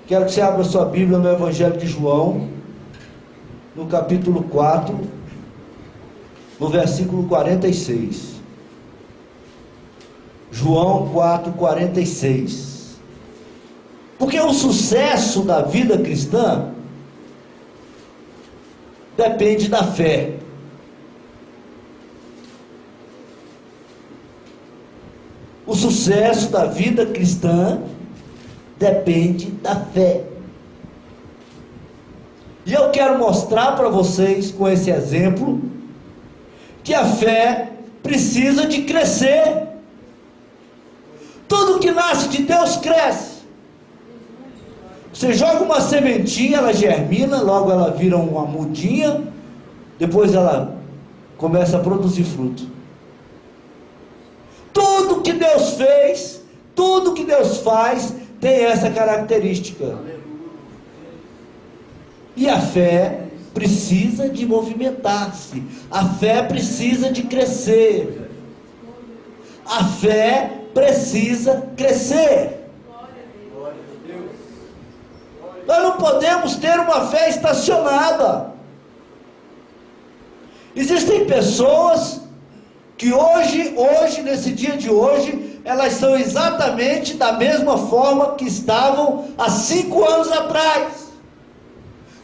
Quero que você abra sua Bíblia no Evangelho de João, no capítulo 4, no versículo 46. João 4, 46. Porque o sucesso da vida cristã depende da fé. O sucesso da vida cristã depende da fé. E eu quero mostrar para vocês, com esse exemplo, que a fé precisa de crescer. Tudo que nasce de Deus cresce. Você joga uma sementinha, ela germina, logo ela vira uma mudinha, depois ela começa a produzir fruto. Tudo que Deus fez, tudo que Deus faz, tem essa característica. E a fé precisa de movimentar-se. A fé precisa de crescer. A fé precisa crescer. Nós não podemos ter uma fé estacionada. Existem pessoas que hoje, nesse dia de hoje, elas são exatamente da mesma forma que estavam há 5 anos atrás.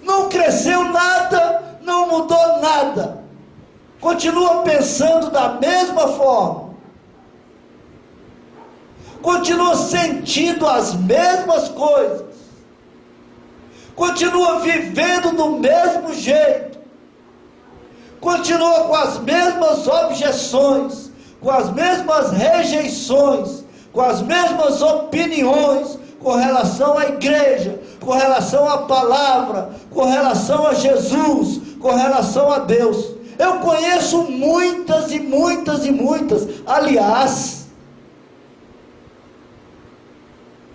Não cresceu nada, não mudou nada. Continua pensando da mesma forma. Continua sentindo as mesmas coisas. Continua vivendo do mesmo jeito. Continua com as mesmas objeções, com as mesmas rejeições, com as mesmas opiniões com relação à igreja, com relação à palavra, com relação a Jesus, com relação a Deus. Eu conheço muitas e muitas e muitas, aliás,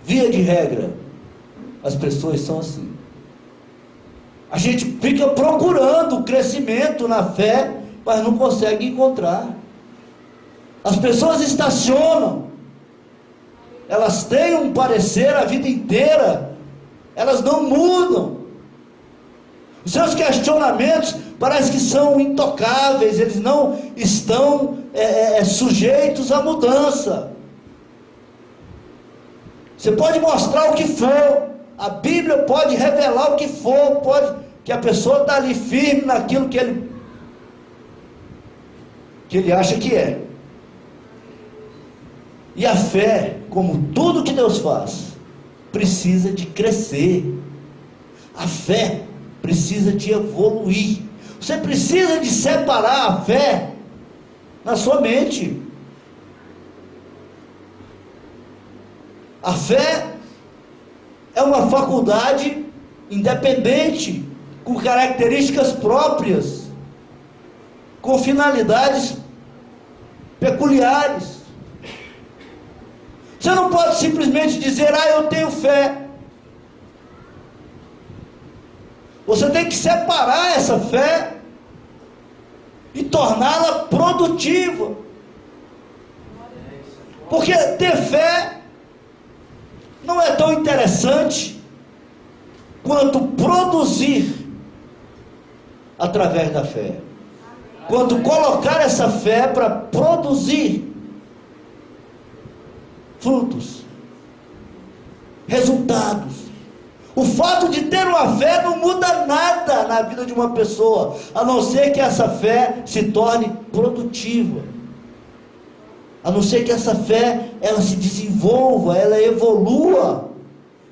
via de regra, as pessoas são assim. A gente fica procurando crescimento na fé, mas não consegue encontrar. As pessoas estacionam, elas têm um parecer a vida inteira, elas não mudam. Os seus questionamentos parece que são intocáveis, eles não estão sujeitos à mudança. Você pode mostrar o que for, a Bíblia pode revelar o que for, pode, que a pessoa está ali firme naquilo que ele acha que é. E a fé, como tudo que Deus faz, precisa de crescer. A fé precisa de evoluir. Você precisa de separar a fé na sua mente. A fé é uma faculdade independente, com características próprias, com finalidades peculiares. Você não pode simplesmente dizer, eu tenho fé. Você tem que separar essa fé e torná-la produtiva. Porque ter fé não é tão interessante quanto produzir através da fé. Quanto colocar essa fé para produzir frutos, resultados. O fato de ter uma fé não muda nada na vida de uma pessoa, a não ser que essa fé se torne produtiva, a não ser que essa fé ela se desenvolva, ela evolua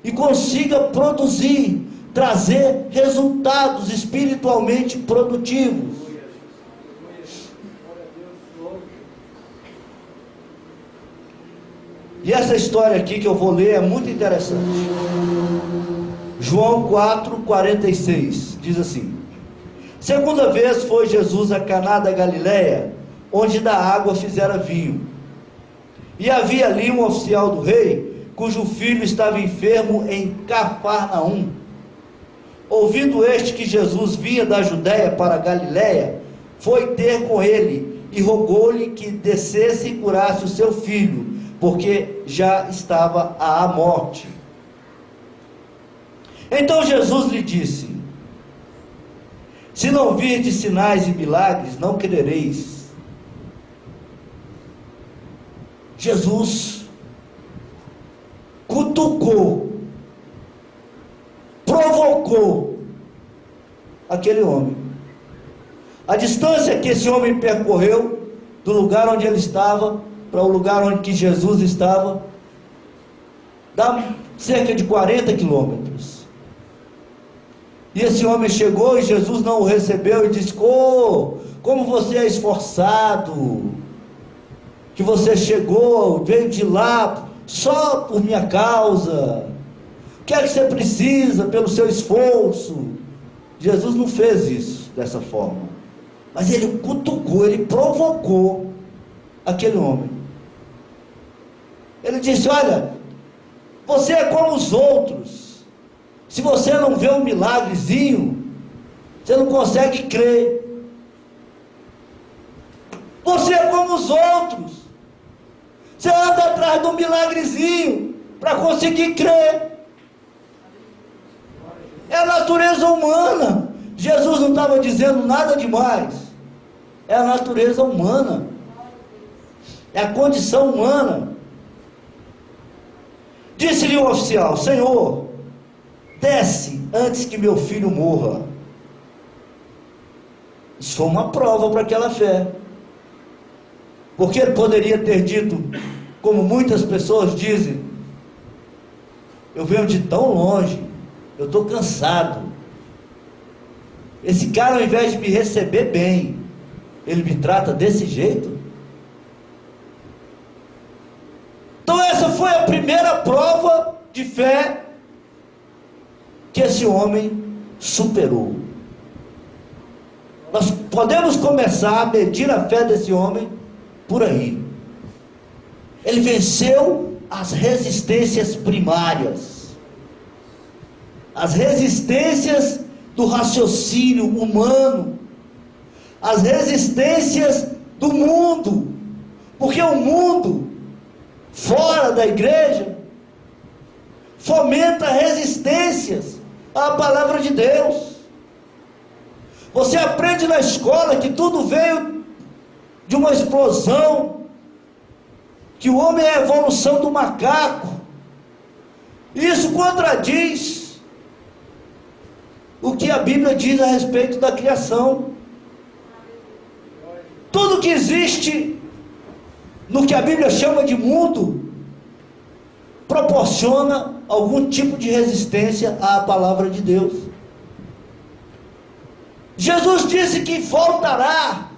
e consiga produzir, trazer resultados espiritualmente produtivos. E essa história aqui que eu vou ler é muito interessante. João 4, 46 diz assim: segunda vez foi Jesus a Caná da Galileia, onde da água fizera vinho. E havia ali um oficial do rei, cujo filho estava enfermo em Cafarnaum. Ouvindo este que Jesus vinha da Judéia para a Galileia, foi ter com ele e rogou-lhe que descesse e curasse o seu filho, porque já estava à morte. Então Jesus lhe disse: se não virdes sinais e milagres, não crereis. Jesus cutucou, provocou aquele homem. A distância que esse homem percorreu do lugar onde ele estava para o lugar onde que Jesus estava dá cerca de 40 quilômetros. E esse homem chegou e Jesus não o recebeu e disse: oh, como você é esforçado, que você chegou, veio de lá só por minha causa, o que é que você precisa pelo seu esforço? Jesus não fez isso dessa forma, mas ele cutucou, ele provocou aquele homem. Ele disse: olha, você é como os outros, se você não vê um milagrezinho, você não consegue crer. Você é como os outros, você anda atrás de um milagrezinho para conseguir crer. É a natureza humana. Jesus não estava dizendo nada demais. É a natureza humana, é a condição humana. Disse-lhe o oficial: Senhor, desce antes que meu filho morra. Isso foi uma prova para aquela fé, porque ele poderia ter dito, como muitas pessoas dizem: eu venho de tão longe, eu estou cansado, esse cara, ao invés de me receber bem, ele me trata desse jeito. Então essa foi a primeira prova de fé que esse homem superou. Nós podemos começar a medir a fé desse homem por aí. Ele venceu as resistências primárias, as resistências do raciocínio humano, as resistências do mundo, porque o mundo fora da igreja fomenta resistências à palavra de Deus. Você aprende na escola que tudo veio de uma explosão, que o homem é a evolução do macaco. Isso contradiz o que a Bíblia diz a respeito da criação. Tudo que existe no que a Bíblia chama de mundo proporciona algum tipo de resistência à palavra de Deus. Jesus disse que voltará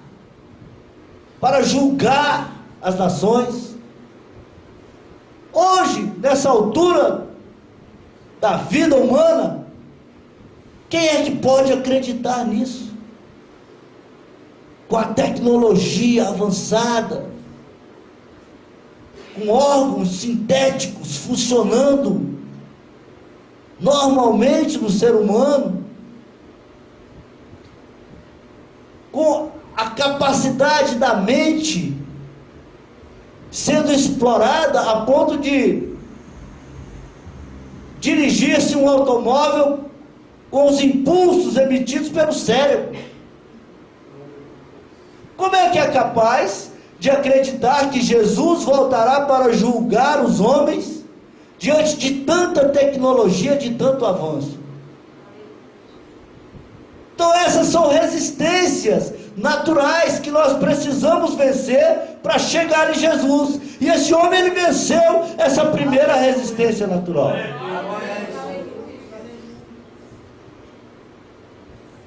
para julgar as nações. Hoje, nessa altura da vida humana, quem é que pode acreditar nisso? Com a tecnologia avançada, com órgãos sintéticos funcionando normalmente no ser humano, com a capacidade da mente sendo explorada a ponto de dirigir-se um automóvel com os impulsos emitidos pelo cérebro. Como é que é capaz de acreditar que Jesus voltará para julgar os homens diante de tanta tecnologia, de tanto avanço? Então essas são resistências naturais que nós precisamos vencer para chegar em Jesus. E esse homem, ele venceu essa primeira resistência natural.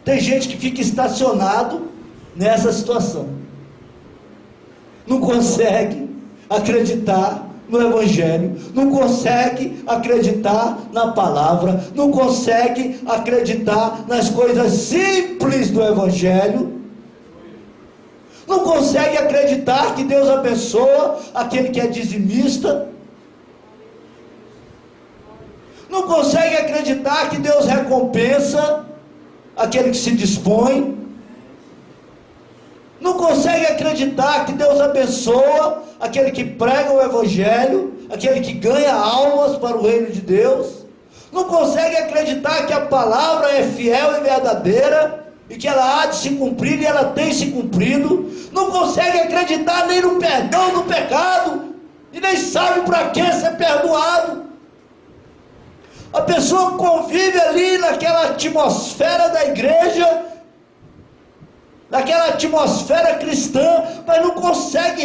Tem gente que fica estacionado nessa situação, não consegue acreditar no Evangelho, não consegue acreditar na palavra, não consegue acreditar nas coisas simples do Evangelho, não consegue acreditar que Deus abençoa aquele que é dizimista, não consegue acreditar que Deus recompensa aquele que se dispõe, não consegue acreditar que Deus abençoa aquele que prega o Evangelho, aquele que ganha almas para o reino de Deus, não consegue acreditar que a palavra é fiel e verdadeira, e que ela há de se cumprir, e ela tem se cumprido, não consegue acreditar nem no perdão do pecado, e nem sabe para que ser perdoado. A pessoa convive ali naquela atmosfera da igreja, naquela atmosfera cristã, mas não consegue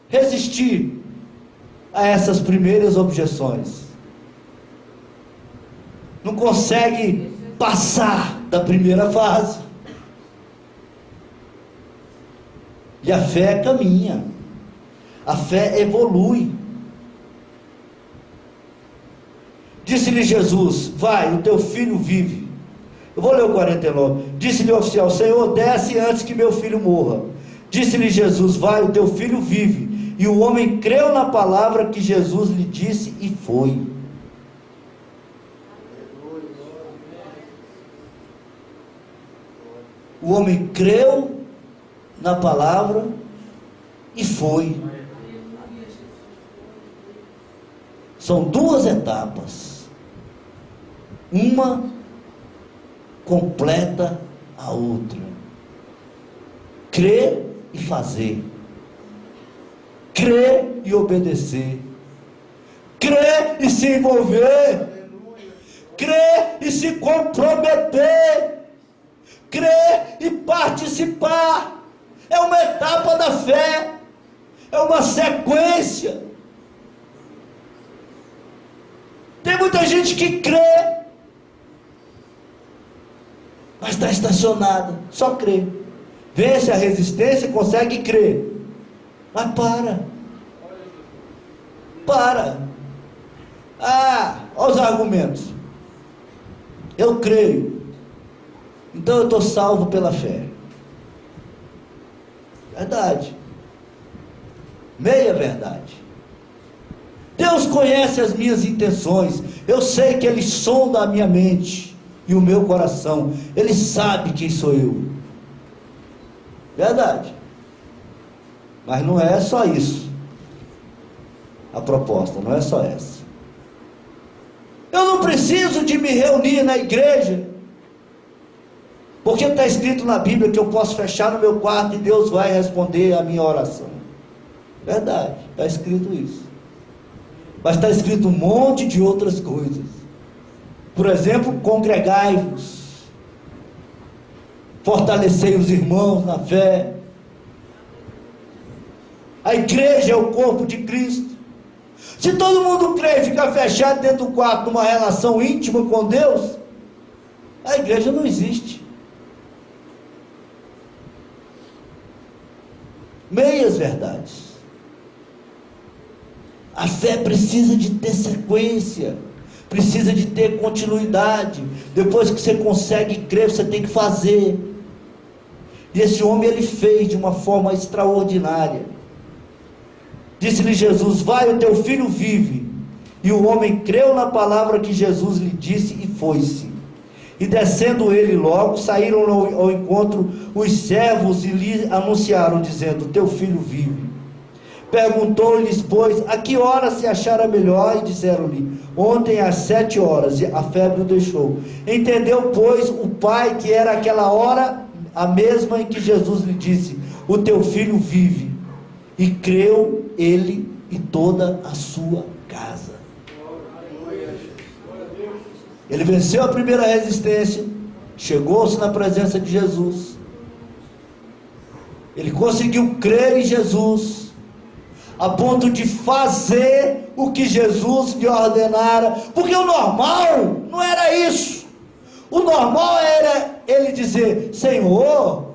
resistir a essas primeiras objeções, não consegue passar da primeira fase, e a fé caminha, a fé evolui. Disse-lhe Jesus: vai, o teu filho vive. Eu vou ler o 49. Disse-lhe o oficial: Senhor, desce antes que meu filho morra. Disse-lhe Jesus: vai, o teu filho vive. E o homem creu na palavra que Jesus lhe disse e foi. O homem creu na palavra e foi. São duas etapas. Uma completa a outra. Crer e fazer. Crer e obedecer. Crer e se envolver. Crer e se comprometer. Crer e participar. É uma etapa da fé. É uma sequência. Tem muita gente que crê, mas está estacionada, só crê. Vence a resistência, consegue crer, mas para. Olha os argumentos. Eu creio, então eu estou salvo pela fé. Verdade. Meia verdade. Deus conhece as minhas intenções. Eu sei que Ele sonda a minha mente e o meu coração. Ele sabe quem sou eu. Verdade. Mas não é só isso. A proposta não é só essa. Eu não preciso de me reunir na igreja, porque está escrito na Bíblia que eu posso fechar no meu quarto e Deus vai responder a minha oração. Verdade, está escrito isso. Mas está escrito um monte de outras coisas. Por exemplo, congregai-vos, fortalecei os irmãos na fé. A igreja é o corpo de Cristo. Se todo mundo crê e ficar fechado dentro do quarto numa relação íntima com Deus, a igreja não existe. Meias verdades. A fé precisa de ter sequência, precisa de ter continuidade. Depois que você consegue crer, você tem que fazer. E esse homem, ele fez de uma forma extraordinária. Disse-lhe Jesus: vai, o teu filho vive. E o homem creu na palavra que Jesus lhe disse e foi-se. E descendo ele logo, saíram ao encontro os servos e lhe anunciaram, dizendo: teu filho vive. Perguntou-lhes, pois, a que hora se achara melhor? E disseram-lhe: ontem às 7 horas, a febre o deixou. Entendeu, pois, o pai que era aquela hora a mesma em que Jesus lhe disse: o teu filho vive. E creu ele e toda a sua casa. Ele venceu a primeira resistência, chegou-se na presença de Jesus, ele conseguiu crer em Jesus, a ponto de fazer o que Jesus lhe ordenara, porque o normal não era isso. O normal era ele dizer: Senhor,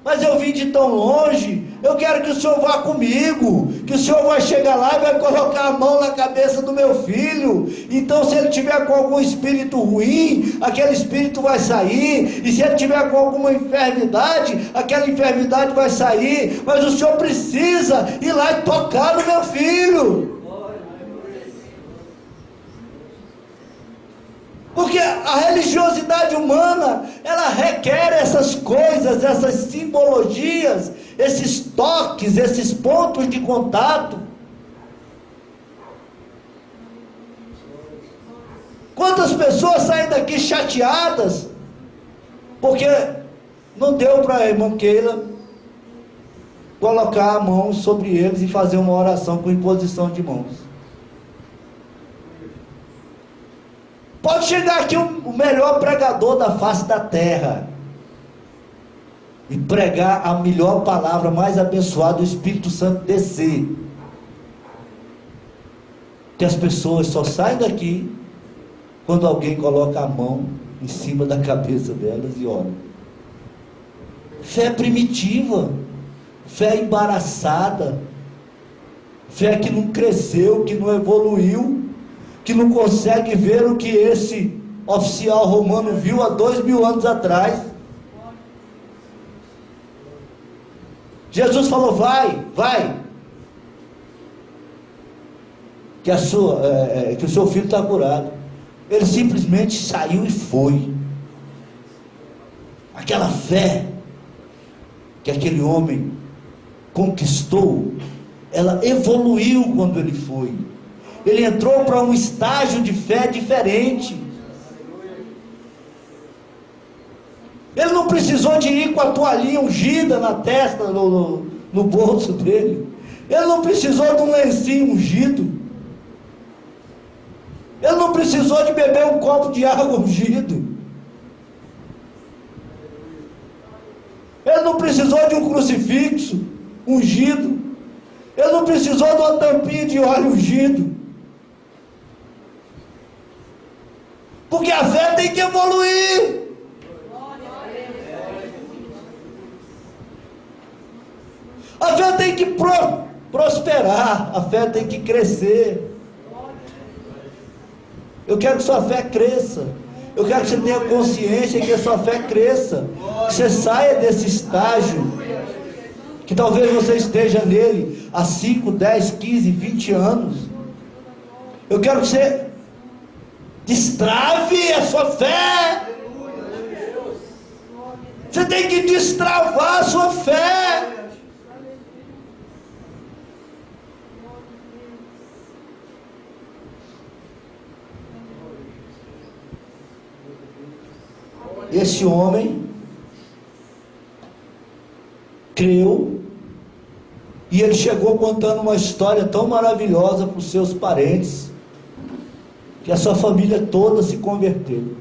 mas eu vim de tão longe, eu quero que o Senhor vá comigo, que o Senhor vai chegar lá e vai colocar a mão na cabeça do meu filho. Então, se ele tiver com algum espírito ruim, aquele espírito vai sair, e se ele tiver com alguma enfermidade, aquela enfermidade vai sair, mas o Senhor precisa ir lá e tocar no meu filho. Porque a religiosidade humana, ela requer essas coisas, essas simbologias, esses toques, esses pontos de contato. Quantas pessoas saem daqui chateadas, porque não deu para a irmã Keila colocar a mão sobre eles e fazer uma oração com imposição de mãos. Pode chegar aqui o melhor pregador da face da terra e pregar a melhor palavra, mais abençoada, do Espírito Santo descer, que as pessoas só saem daqui quando alguém coloca a mão em cima da cabeça delas e ora. Fé primitiva, fé embaraçada, fé que não cresceu, que não evoluiu, que não consegue ver o que esse oficial romano viu há 2000 anos atrás. Jesus falou: vai, que o seu filho está curado. Ele simplesmente saiu e foi. Aquela fé que aquele homem conquistou, ela evoluiu quando ele foi. Ele entrou para um estágio de fé diferente. Ele não precisou de ir com a toalhinha ungida na testa, no bolso dele. Ele não precisou de um lencinho ungido. Ele não precisou de beber um copo de água ungido. Ele não precisou de um crucifixo ungido. Ele não precisou de uma tampinha de óleo ungido. Porque a fé tem que evoluir. A fé tem que prosperar. A fé tem que crescer. Eu quero que sua fé cresça. Eu quero que você tenha consciência que a sua fé cresça. Que você saia desse estágio, que talvez você esteja nele há 5, 10, 15, 20 anos. Eu quero que você destrave a sua fé. Você tem que destravar a sua fé. Esse homem creu, e ele chegou contando uma história tão maravilhosa para os seus parentes, que a sua família toda se converteu.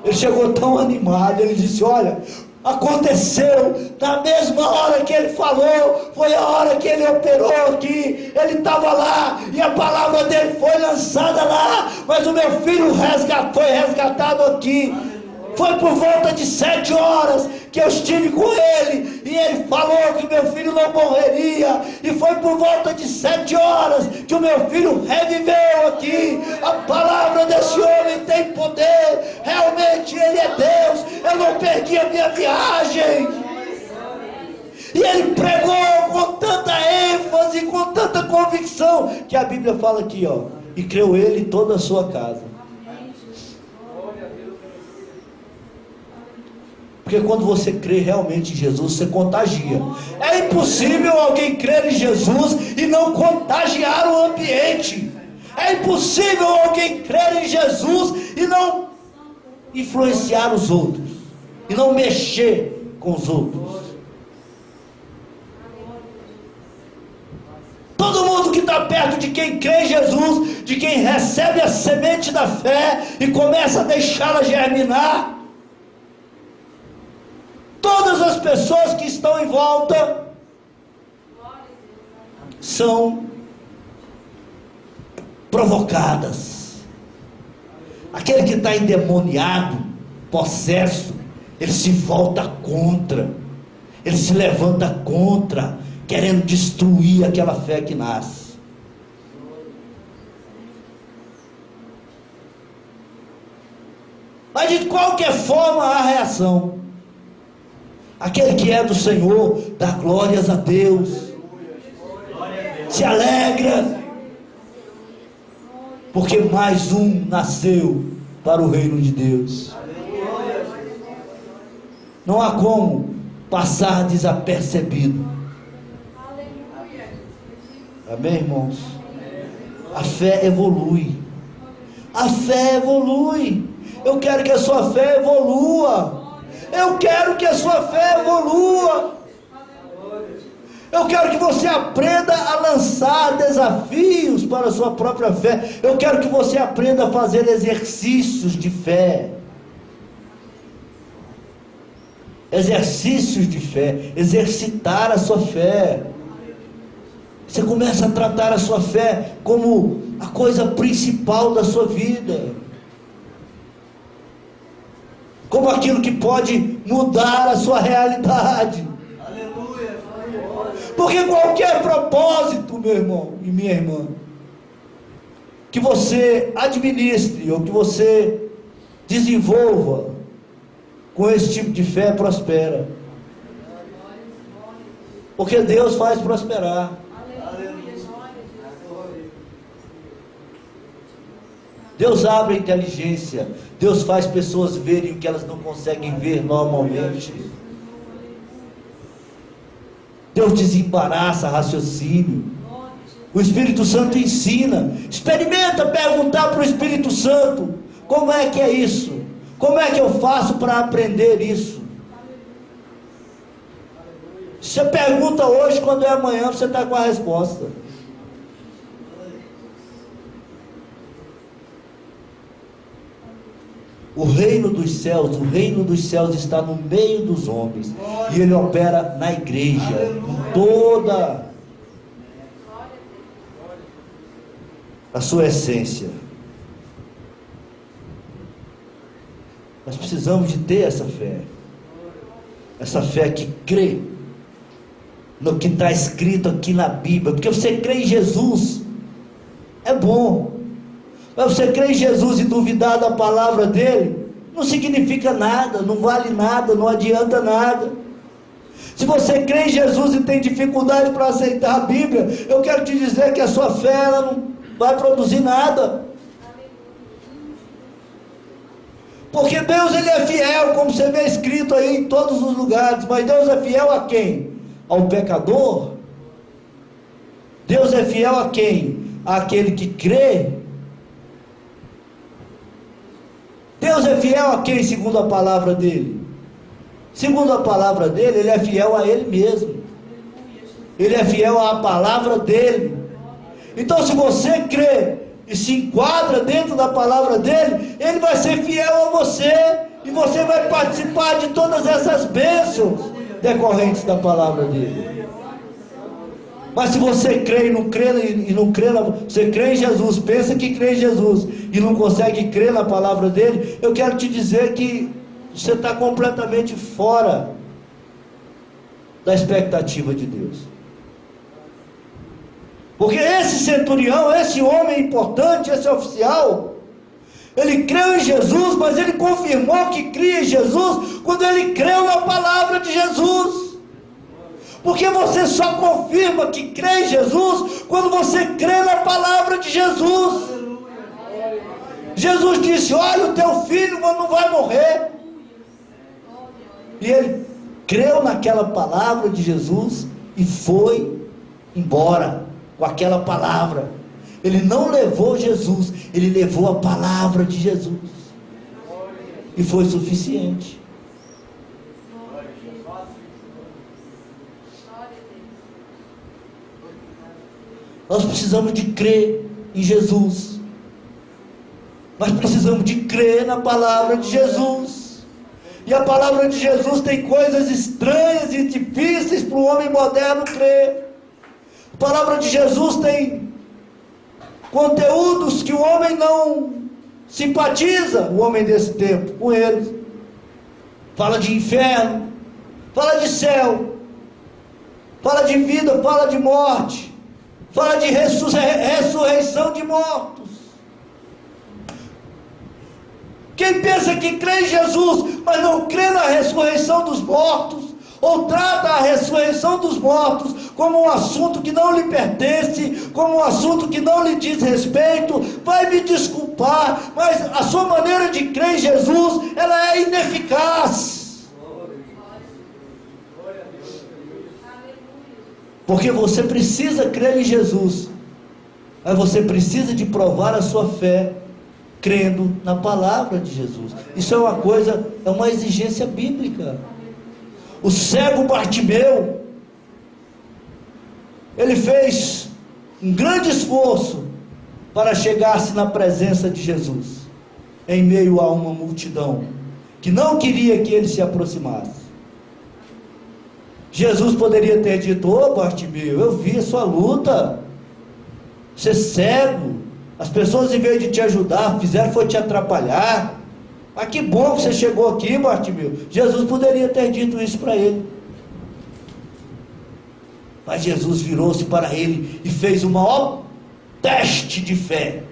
Ele chegou tão animado, ele disse: olha, aconteceu na mesma hora que ele falou, foi a hora que ele operou aqui, ele estava lá, e a palavra dele foi lançada lá, mas o meu filho foi resgatado aqui. Foi por volta de 7 horas que eu estive com ele, e ele falou que meu filho não morreria, e foi por volta de 7 horas que o meu filho reviveu aqui. A palavra desse homem tem poder, realmente ele é Deus, eu não perdi a minha viagem. E ele pregou com tanta ênfase, com tanta convicção, que a Bíblia fala aqui, ó, e creu ele e toda a sua casa. Porque quando você crê realmente em Jesus, você contagia. É impossível alguém crer em Jesus e não contagiar o ambiente. É impossível alguém crer em Jesus e não influenciar os outros, e não mexer com os outros. Todo mundo que está perto de quem crê em Jesus, de quem recebe a semente da fé e começa a deixá-la germinar, todas as pessoas que estão em volta são provocadas. Aquele que está endemoniado, possesso, ele se volta contra, ele se levanta contra, querendo destruir aquela fé que nasce. Mas de qualquer forma há reação. Aquele que é do Senhor dá glórias a Deus, se alegra, porque mais um nasceu para o reino de Deus. Não há como passar desapercebido. Amém, irmãos? A fé evolui. A fé evolui. Eu quero que a sua fé evolua. Eu quero que a sua fé evolua. Eu quero que você aprenda a lançar desafios para a sua própria fé. Eu quero que você aprenda a fazer exercícios de fé. Exercícios de fé. Exercitar a sua fé. Você começa a tratar a sua fé como a coisa principal da sua vida. Como aquilo que pode mudar a sua realidade. Porque qualquer propósito, meu irmão e minha irmã, que você administre ou que você desenvolva com esse tipo de fé, prospera. Porque Deus faz prosperar. Deus abre a inteligência. Deus faz pessoas verem o que elas não conseguem ver normalmente. Deus desembaraça raciocínio. O Espírito Santo ensina. Experimenta perguntar para o Espírito Santo: como é que é isso? Como é que eu faço para aprender isso? Você pergunta hoje, quando é amanhã você está com a resposta. O reino dos céus está no meio dos homens. E ele opera na igreja, em toda a sua essência. Nós precisamos de ter essa fé. Essa fé que crê no que está escrito aqui na Bíblia. Porque você crê em Jesus, é bom. Mas você crê em Jesus e duvidar da palavra dele, não significa nada, não vale nada, não adianta nada. Se você crê em Jesus e tem dificuldade para aceitar a Bíblia, eu quero te dizer que a sua fé ela não vai produzir nada. Porque Deus ele é fiel, como você vê escrito aí em todos os lugares. Mas Deus é fiel a quem? Ao pecador? Deus é fiel a quem? Àquele que crê? Deus é fiel a quem, segundo a palavra dele? Segundo a palavra dele, ele é fiel a ele mesmo. Ele é fiel à palavra dele. Então, se você crê e se enquadra dentro da palavra dele, ele vai ser fiel a você. E você vai participar de todas essas bênçãos decorrentes da palavra dele. Mas se você crê e não crê, você crê em Jesus, pensa que crê em Jesus e não consegue crer na palavra dele, eu quero te dizer que você está completamente fora da expectativa de Deus. Porque esse centurião, esse homem importante, esse oficial, ele creu em Jesus, mas ele confirmou que cria em Jesus quando ele creu na palavra de Jesus. Porque você só confirma que crê em Jesus quando você crê na palavra de Jesus. Jesus disse: olha, o teu filho não vai morrer. E ele creu naquela palavra de Jesus e foi embora com aquela palavra. Ele não levou Jesus, ele levou a palavra de Jesus. E foi suficiente. Nós precisamos de crer em Jesus. Nós precisamos de crer na palavra de Jesus. E a palavra de Jesus tem coisas estranhas e difíceis para o homem moderno crer. A palavra de Jesus tem conteúdos que o homem não simpatiza, o homem desse tempo, com eles. Fala de inferno, fala de céu, fala de vida, fala de morte, fala de ressurreição de mortos. Quem pensa que crê em Jesus, mas não crê na ressurreição dos mortos, ou trata a ressurreição dos mortos como um assunto que não lhe pertence, como um assunto que não lhe diz respeito, vai me desculpar, mas a sua maneira de crer em Jesus, ela é ineficaz. Porque você precisa crer em Jesus, mas você precisa de provar a sua fé crendo na palavra de Jesus. Isso é uma coisa, é uma exigência bíblica. O cego Bartimeu, ele fez um grande esforço para chegar-se na presença de Jesus, em meio a uma multidão que não queria que ele se aproximasse. Jesus poderia ter dito: ô Bartimeu, eu vi a sua luta, você é cego, as pessoas em vez de te ajudar, fizeram foi te atrapalhar, mas que bom que você chegou aqui, Bartimeu. Jesus poderia ter dito isso para ele, mas Jesus virou-se para ele e fez o maior teste de fé,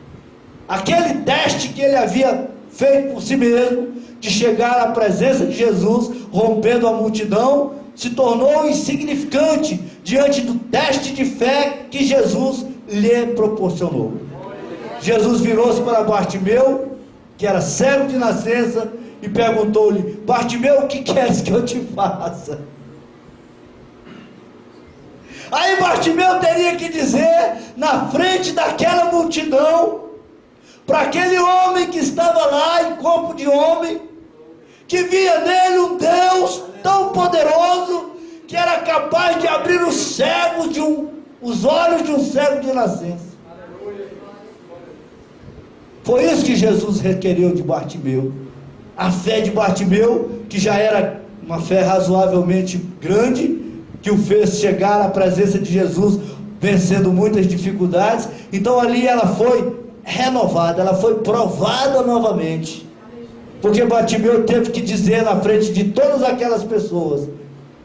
aquele teste que ele havia feito por si mesmo, de chegar à presença de Jesus, rompendo a multidão, se tornou insignificante diante do teste de fé que Jesus lhe proporcionou. Jesus virou-se para Bartimeu, que era cego de nascença, e perguntou-lhe: Bartimeu, o que queres que eu te faça? Aí Bartimeu teria que dizer, na frente daquela multidão, para aquele homem que estava lá em corpo de homem, que via nele um Deus tão poderoso, que era capaz de abrir os olhos de um cego de nascença. Foi isso que Jesus requereu de Bartimeu. A fé de Bartimeu, que já era uma fé razoavelmente grande, que o fez chegar à presença de Jesus, vencendo muitas dificuldades. Então ali ela foi renovada, ela foi provada novamente, porque Bartimeu teve que dizer na frente de todas aquelas pessoas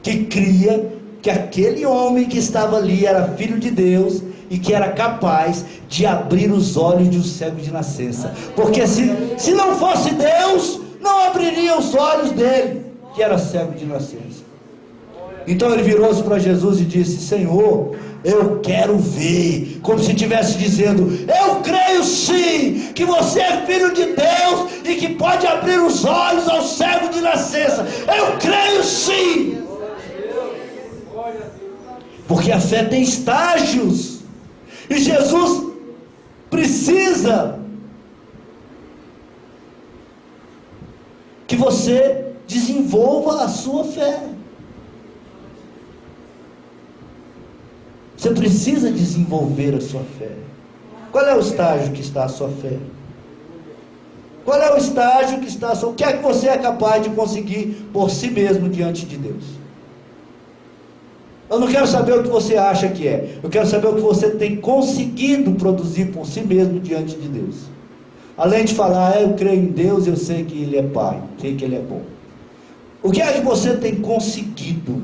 que cria que aquele homem que estava ali era filho de Deus e que era capaz de abrir os olhos de um cego de nascença, porque se não fosse Deus, não abriria os olhos dele, que era cego de nascença. Então ele virou-se para Jesus e disse: Senhor, eu quero ver, como se estivesse dizendo: eu creio sim, que você é filho de Deus, e que pode abrir os olhos ao cego de nascença. Eu creio sim. Porque a fé tem estágios, e Jesus precisa que você desenvolva a sua fé. Você precisa desenvolver a sua fé. Qual é o estágio que está a sua fé? Qual é o estágio que está a sua... O que é que você é capaz de conseguir por si mesmo diante de Deus? Eu não quero saber o que você acha que é. Eu quero saber o que você tem conseguido produzir por si mesmo diante de Deus. Além de falar: eu creio em Deus, eu sei que Ele é Pai, sei que Ele é bom. O que é que você tem conseguido?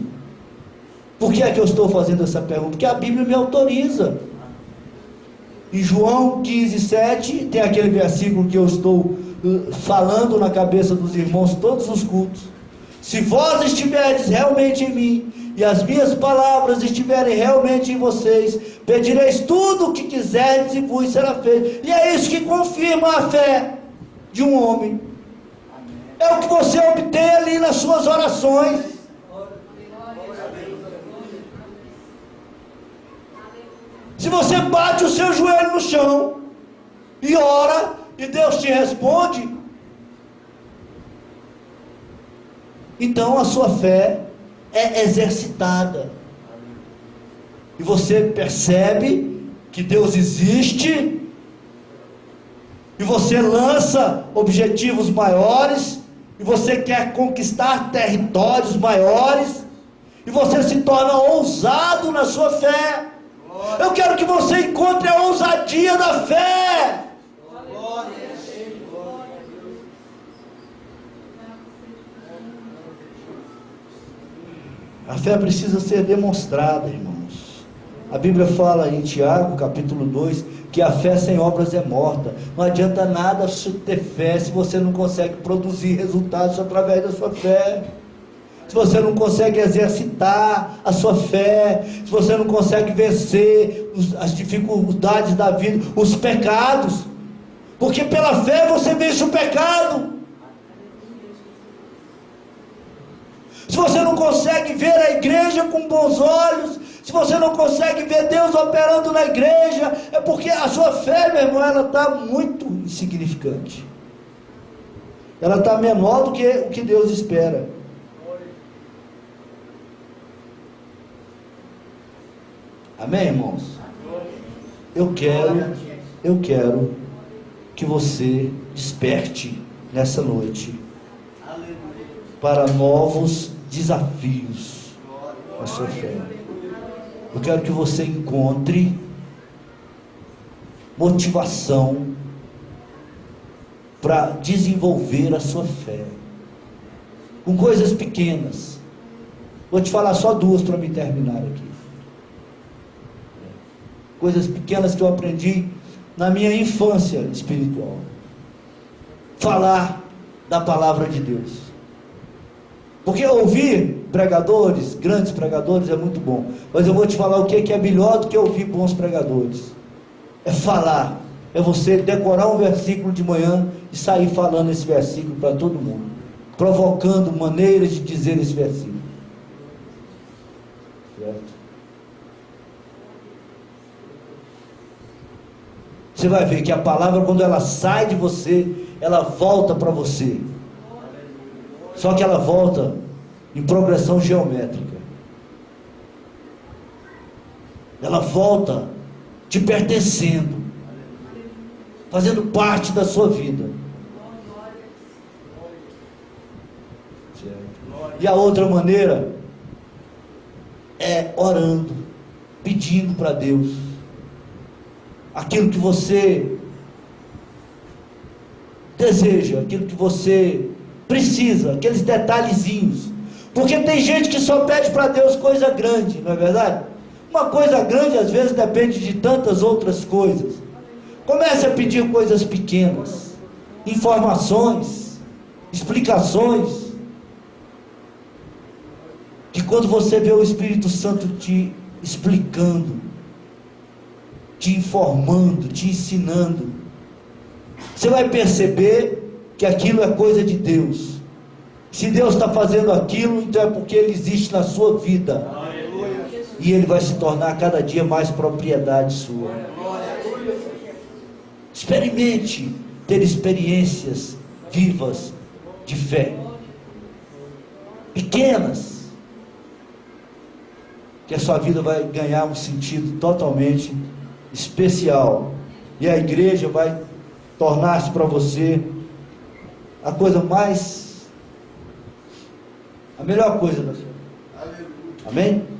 Por que é que eu estou fazendo essa pergunta? Porque a Bíblia me autoriza. Em João 15:7, tem aquele versículo que eu estou falando na cabeça dos irmãos todos os cultos. Se vós estiverdes realmente em mim, e as minhas palavras estiverem realmente em vocês, pedireis tudo o que quiserdes e vos será feito. E é isso que confirma a fé de um homem. É o que você obtém ali nas suas orações. Se você bate o seu joelho no chão e ora, e Deus te responde, então a sua fé é exercitada, e você percebe que Deus existe, e você lança objetivos maiores, e você quer conquistar territórios maiores, e você se torna ousado na sua fé. Eu quero que você encontre a ousadia da fé. A fé precisa ser demonstrada, irmãos. A Bíblia fala em Tiago, capítulo 2, que a fé sem obras é morta. Não adianta nada ter fé se você não consegue produzir resultados através da sua fé. Se você não consegue exercitar a sua fé, se você não consegue vencer as dificuldades da vida, os pecados, porque pela fé você vence o pecado. Se você não consegue ver a igreja com bons olhos, Se você não consegue ver Deus operando na igreja, é porque a sua fé, meu irmão, ela está muito insignificante. Ela está menor do que o que Deus espera. Amém, irmãos? Eu quero que você desperte nessa noite para novos desafios na sua fé. Eu quero que você encontre motivação para desenvolver a sua fé com coisas pequenas. Vou te falar só duas para me terminar aqui. Coisas pequenas que eu aprendi na minha infância espiritual. Falar da palavra de Deus. Porque ouvir pregadores, grandes pregadores, é muito bom. Mas eu vou te falar o que é melhor do que ouvir bons pregadores. É falar. É você decorar um versículo de manhã e sair falando esse versículo para todo mundo. Provocando maneiras de dizer esse versículo. Certo? Você vai ver que a palavra, quando ela sai de você, ela volta para você. Só que ela volta em progressão geométrica. Ela volta te pertencendo, fazendo parte da sua vida. Certo? E a outra maneira é orando, pedindo para Deus aquilo que você deseja, aquilo que você precisa, aqueles detalhezinhos. Porque tem gente que só pede para Deus coisa grande, não é verdade? Uma coisa grande às vezes depende de tantas outras coisas. Comece a pedir coisas pequenas, informações, explicações, que quando você vê o Espírito Santo te explicando, te informando, te ensinando, você vai perceber que aquilo é coisa de Deus. Se Deus está fazendo aquilo, então é porque Ele existe na sua vida. E Ele vai se tornar cada dia mais propriedade sua. Experimente ter experiências vivas de fé. Pequenas. Que a sua vida vai ganhar um sentido totalmente especial. E a igreja vai tornar-se para você a coisa mais, a melhor coisa da sua vida. Amém?